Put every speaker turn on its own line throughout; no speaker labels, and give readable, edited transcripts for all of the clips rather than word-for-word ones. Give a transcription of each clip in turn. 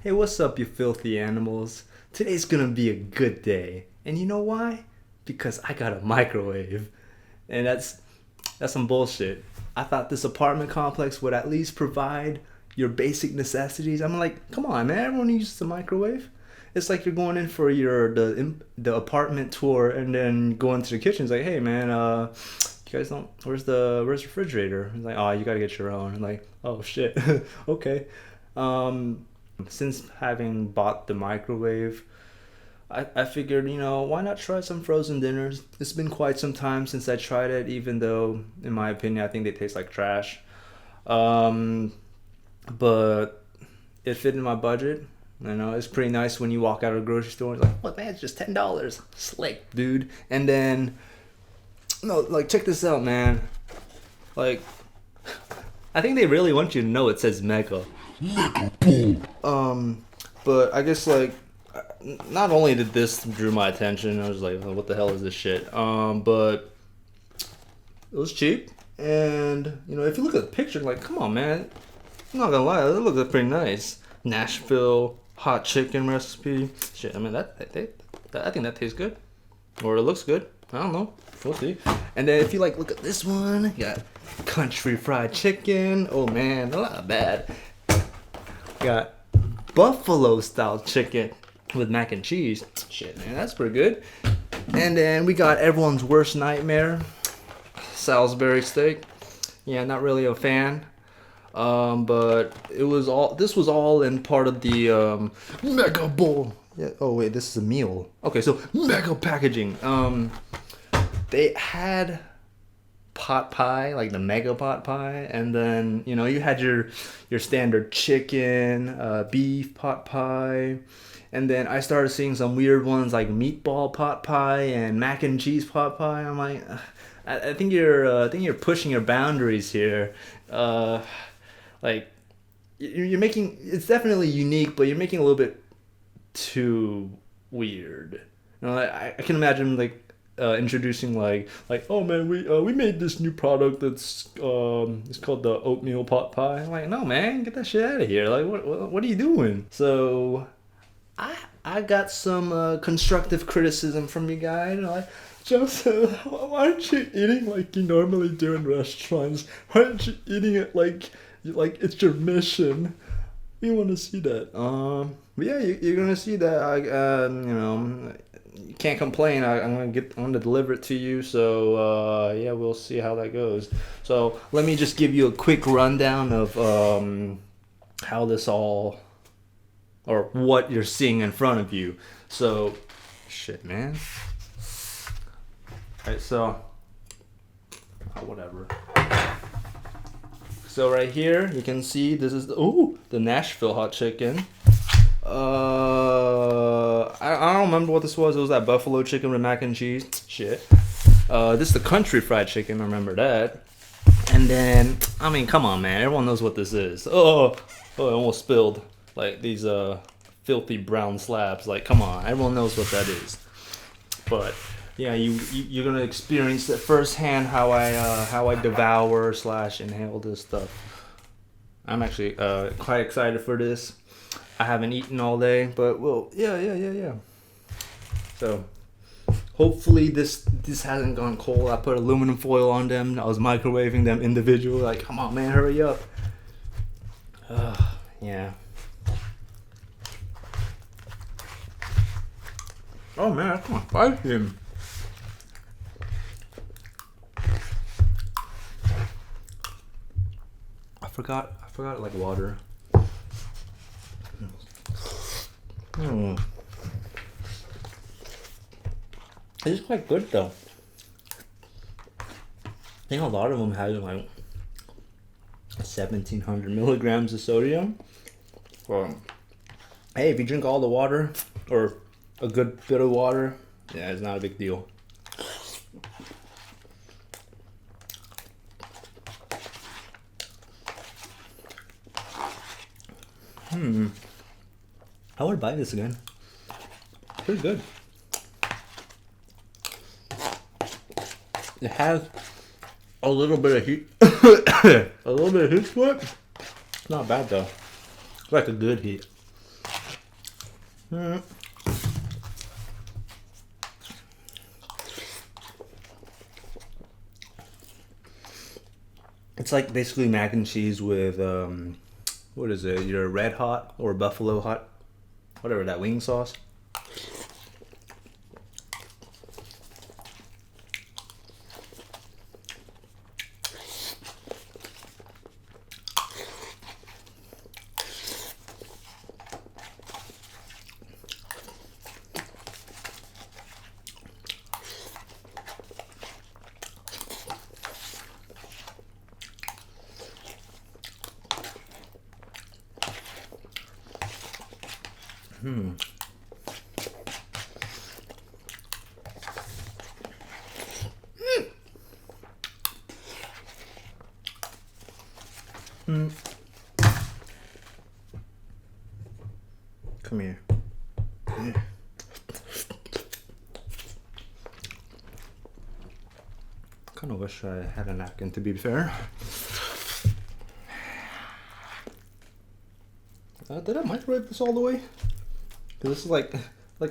Hey, what's up, you filthy animals? Today's gonna be a good day. And you know why? Because I got a microwave. And that's some bullshit. I thought this apartment complex would at least provide your basic necessities. I'm like, come on, man, everyone uses a microwave. It's like you're going in for the apartment tour and then going to the kitchen. It's like, hey man, you guys don't where's the refrigerator? It's like, oh, you gotta get your own. I'm like, oh shit, okay. Since having bought the microwave, I figured, why not try some frozen dinners? It's been quite some time since I tried it, even though, in my opinion, I think they taste like trash. Um, but it fit in my budget. It's pretty nice when you walk out of a grocery store and it's like, look, man, it's just $10. Slick, dude. And then, no, like, check this out, man. Like, I think they really want you to know it says mega. But I guess, like, not only did this drew my attention, I was like, oh, what the hell is this shit? But it was cheap, and if you look at the picture, like, come on, man, I'm not gonna lie, it looks pretty nice. Nashville hot chicken recipe. Shit, I mean I think that tastes good, or it looks good. I don't know. We'll see. And then if you look at this one, you got country fried chicken. Oh man, not bad. Got buffalo style chicken with mac and cheese. Shit, man, that's pretty good. And then we got everyone's worst nightmare, Salisbury steak. Yeah, not really a fan. But this was all in part of the mega bowl. Yeah. Oh wait, this is a meal. Okay, so mega packaging. They had pot pie, like the mega pot pie, and then you had your standard chicken, beef pot pie, and then I started seeing some weird ones like meatball pot pie and mac and cheese pot pie. I'm like, I think you're pushing your boundaries here. Like you're making, it's definitely unique, but you're making a little bit too weird. I can imagine introducing like oh man, we made this new product that's it's called the oatmeal pot pie. I'm like, no man, get that shit out of here. Like what are you doing? So I got some constructive criticism from you guys. Like, Joseph, why aren't you eating like you normally do in restaurants? Why aren't you eating it like it's your mission? We want to see that. But yeah, you're gonna see that. You can't complain. I'm gonna deliver it to you. So yeah, we'll see how that goes. So let me just give you a quick rundown of how this all, or what you're seeing in front of you. So, shit, man. Alright, so whatever. So right here, you can see this is the Nashville hot chicken. I don't remember what this was. It was that buffalo chicken with mac and cheese. Shit. This is the country fried chicken. I remember that. And then, I mean, come on, man. Everyone knows what this is. Oh, I almost spilled. Like these filthy brown slabs. Like, come on. Everyone knows what that is. But yeah, you're gonna experience it firsthand how I devour / inhale this stuff. I'm actually quite excited for this. I haven't eaten all day, but well, yeah. So hopefully this hasn't gone cold. I put aluminum foil on them. I was microwaving them individually. Like, come on, man, hurry up. Yeah. Oh man, that's my spicy. I forgot like water. It's quite good though. I think a lot of them have like 1,700 milligrams of sodium. Hey, if you drink all the water, or a good bit of water, yeah, it's not a big deal. I would buy this again. Pretty good. It has a little bit of heat. A little bit of heat to it. It's not bad though. It's like a good heat. Mm. It's like basically mac and cheese with what is it? Either red hot or buffalo hot, whatever that wing sauce. Hmm. Mm. Come here. Yeah. Kind of wish I had a napkin, to be fair. Did I microwave this all the way? Because this is like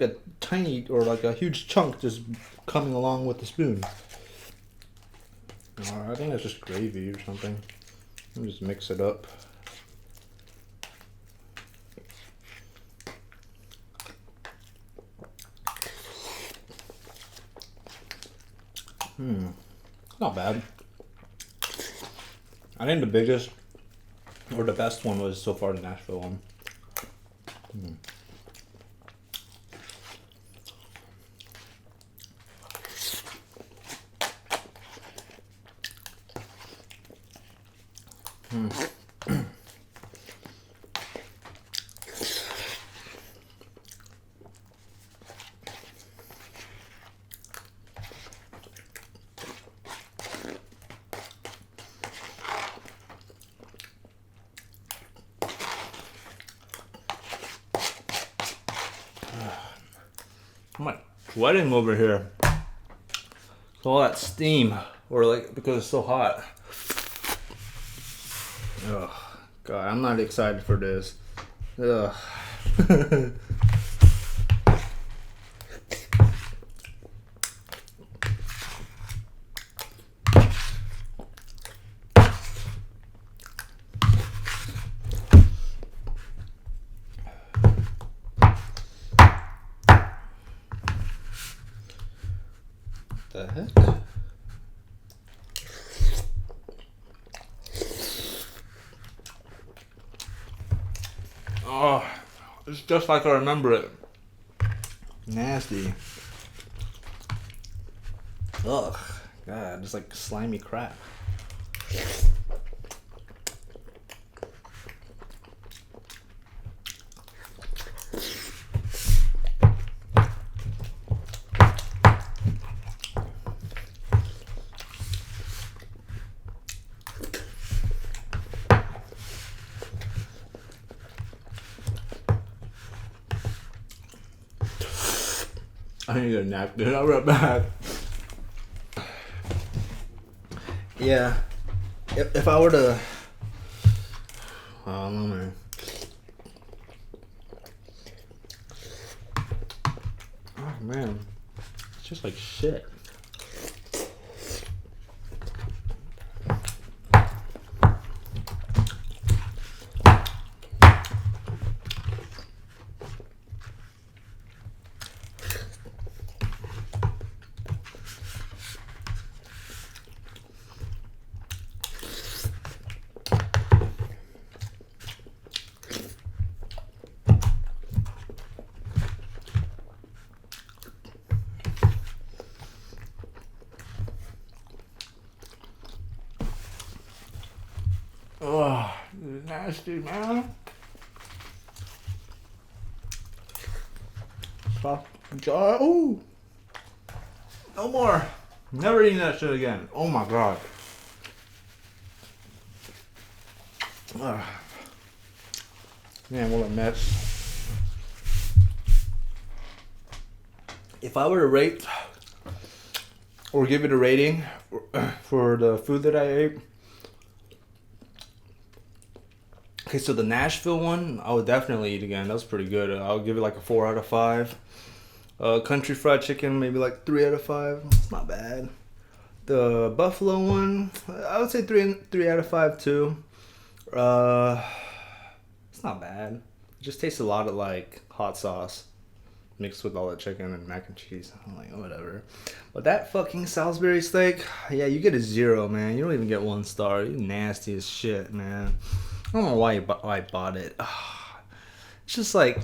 a tiny or like a huge chunk just coming along with the spoon. I think that's just gravy or something. Let me just mix it up. Not bad. I think the biggest or the best one was so far the Nashville one. I'm like sweating over here. So all that steam, or like because it's so hot. Oh God, I'm not excited for this. Ugh. The heck? Oh, it's just like I remember it. Nasty. Ugh. God, just like slimy crap. I need a napkin. I'll be right back. Yeah. If I were to... Oh, no, man. Oh, man. It's just like shit. Oh, nasty, man. Soft jaw. Ooh. No more. Never eating that shit again. Oh my God. Ugh. Man, what a mess. If I were to rate or give it a rating for the food that I ate, Okay, so the Nashville one, I would definitely eat again. That was pretty good. I'll give it like a 4 out of 5. Country fried chicken, maybe like 3 out of 5. It's not bad. The buffalo one, I would say 3 out of 5 too. It's not bad. It just tastes a lot of like hot sauce mixed with all the chicken and mac and cheese. I'm like, whatever. But that fucking Salisbury steak, yeah, you get a 0, man. You don't even get 1 star. You nasty as shit, man. I don't know why I bought it. It's just like,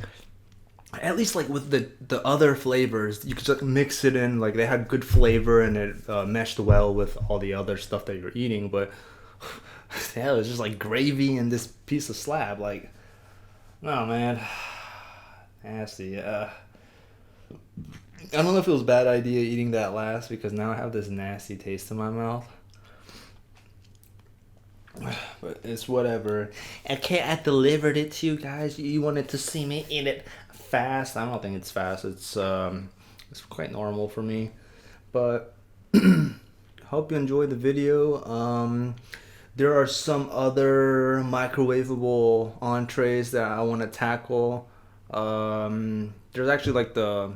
at least like with the other flavors, you could just mix it in. Like they had good flavor and it meshed well with all the other stuff that you're eating. But yeah, it was just like gravy and this piece of slab. Like, no, man, nasty. I don't know if it was a bad idea eating that last because now I have this nasty taste in my mouth. But it's whatever. Okay, I delivered it to you guys. You wanted to see me eat it fast. I don't think it's fast. It's quite normal for me. But hope you enjoyed the video. There are some other microwavable entrees that I want to tackle. There's actually like the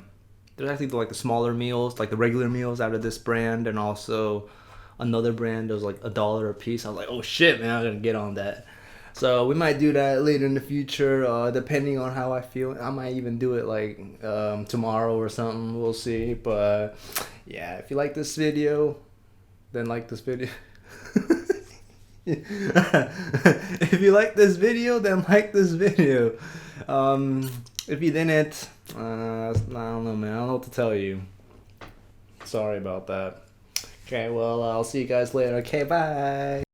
smaller meals, like the regular meals out of this brand, and also another brand that was like $1 a piece. I was like, oh shit, man, I'm gonna get on that. So we might do that later in the future, depending on how I feel. I might even do it like tomorrow or something. We'll see. But yeah, if you like this video, then like this video. If you like this video, then like this video. If you didn't, I don't know, man. I don't know what to tell you. Sorry about that. Okay, well, I'll see you guys later. Okay, bye.